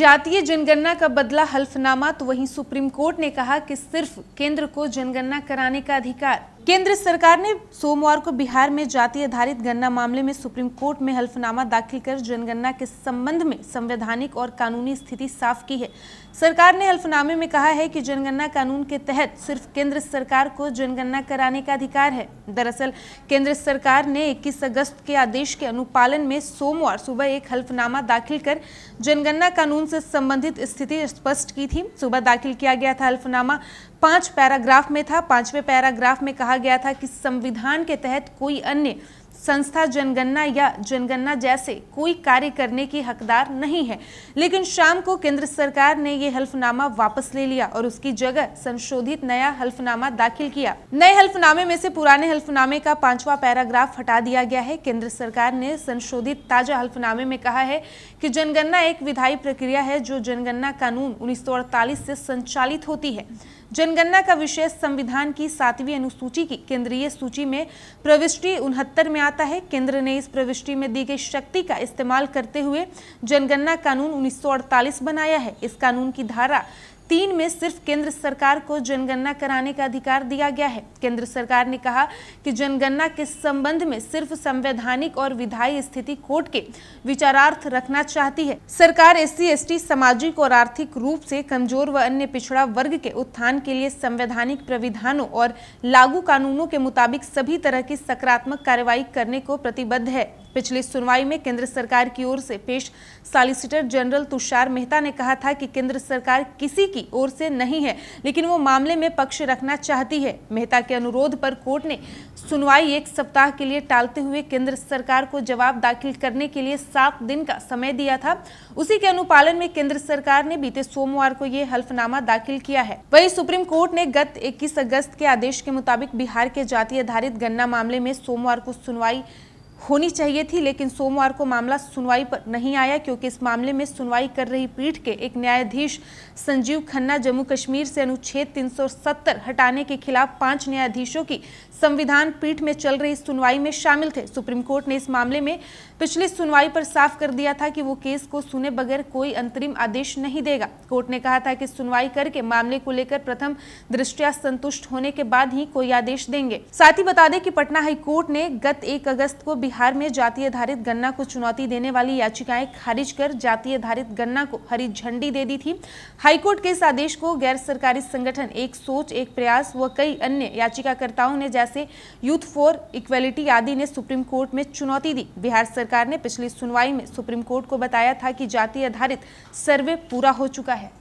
जातीय जनगणना का बदला हल्फनामा, तो वहीं सुप्रीम कोर्ट ने कहा कि सिर्फ केंद्र को जनगणना कराने का अधिकार। केंद्र सरकार ने सोमवार को बिहार में जाति आधारित गणना मामले में सुप्रीम कोर्ट में हल्फनामा दाखिल कर जनगणना के संबंध में संवैधानिक और कानूनी स्थिति साफ की है। सरकार ने हल्फनामे में कहा है कि जनगणना कानून के तहत सिर्फ केंद्र सरकार को जनगणना कराने का अधिकार है। दरअसल केंद्र सरकार ने 21 अगस्त के आदेश के अनुपालन में सोमवार सुबह एक हल्फनामा दाखिल कर जनगणना कानून से संबंधित स्थिति स्पष्ट की थी। सुबह दाखिल किया गया था हल्फनामा 5 पैराग्राफ में था। 5वें पैराग्राफ में कहा गया था कि संविधान के तहत कोई अन्य संस्था जनगणना या जनगणना जैसे कोई कार्य करने की हकदार नहीं है। लेकिन शाम को केंद्र सरकार ने यह हल्फनामा वापस ले लिया और उसकी जगह संशोधित नया हल्फनामा दाखिल किया। नए हल्फनामे में से पुराने हल्फनामे का 5वां पैराग्राफ हटा दिया गया है। केंद्र सरकार ने संशोधित ताजा हल्फनामे में कहा है कि जनगणना एक विधायी प्रक्रिया है जो जनगणना कानून 1948 से संचालित होती है। जनगणना का विषय संविधान की 7वीं अनुसूची की केंद्रीय सूची में प्रविष्टि 69 में आता है। केंद्र ने इस प्रविष्टि में दी गई शक्ति का इस्तेमाल करते हुए जनगणना कानून 1948 बनाया है। इस कानून की धारा 3 में सिर्फ केंद्र सरकार को जनगणना कराने का अधिकार दिया गया है। केंद्र सरकार ने कहा कि जनगणना के संबंध में सिर्फ संवैधानिक और विधायी स्थिति कोर्ट के विचारार्थ रखना चाहती है। सरकार SC/ST सामाजिक और आर्थिक रूप से कमजोर व अन्य पिछड़ा वर्ग के उत्थान के लिए संवैधानिक प्राविधानों और लागू कानूनों के मुताबिक सभी तरह की सकारात्मक कार्रवाई करने को प्रतिबद्ध है। पिछली सुनवाई में केंद्र सरकार की ओर से पेश सॉलिसिटर जनरल तुषार मेहता ने कहा था कि केंद्र सरकार किसी की ओर से नहीं है, लेकिन वो मामले में पक्ष रखना चाहती है। मेहता के अनुरोध पर कोर्ट ने सुनवाई 1 सप्ताह के लिए टालते हुए केंद्र सरकार को जवाब दाखिल करने के लिए 7 दिन का समय दिया था। उसी के अनुपालन में केंद्र सरकार ने बीते सोमवार को ये हल्फनामा दाखिल किया है। वहीं सुप्रीम कोर्ट ने गत 21 अगस्त के आदेश के मुताबिक बिहार के जाति आधारित गणना मामले में सोमवार को सुनवाई होनी चाहिए थी, लेकिन सोमवार को मामला सुनवाई पर नहीं आया क्योंकि इस मामले में सुनवाई कर रही पीठ के एक न्यायाधीश संजीव खन्ना जम्मू कश्मीर से अनुच्छेद 370 हटाने के खिलाफ 5 न्यायाधीशों की संविधान पीठ में चल रही सुनवाई में शामिल थे। सुप्रीम कोर्ट ने इस मामले में पिछली सुनवाई पर साफ कर दिया था कि वो केस को सुने बगैर कोई अंतरिम आदेश नहीं देगा। कोर्ट ने कहा था कि सुनवाई करके मामले को लेकर प्रथम दृष्टया संतुष्ट होने के बाद ही कोई आदेश देंगे। साथ ही बता दें कि पटना हाई कोर्ट ने गत 1 अगस्त को बिहार में जाति आधारित गणना को चुनौती देने वाली याचिकाएं खारिज कर जाति आधारित गणना को हरी झंडी दे दी थी। हाईकोर्ट के इस आदेश को गैर सरकारी संगठन एक सोच एक प्रयास व कई अन्य याचिकाकर्ताओं ने जैसे यूथ फॉर इक्वलिटी आदि ने सुप्रीम कोर्ट में चुनौती दी। बिहार सरकार ने पिछली सुनवाई में सुप्रीम कोर्ट को बताया था कि जाति आधारित सर्वे पूरा हो चुका है।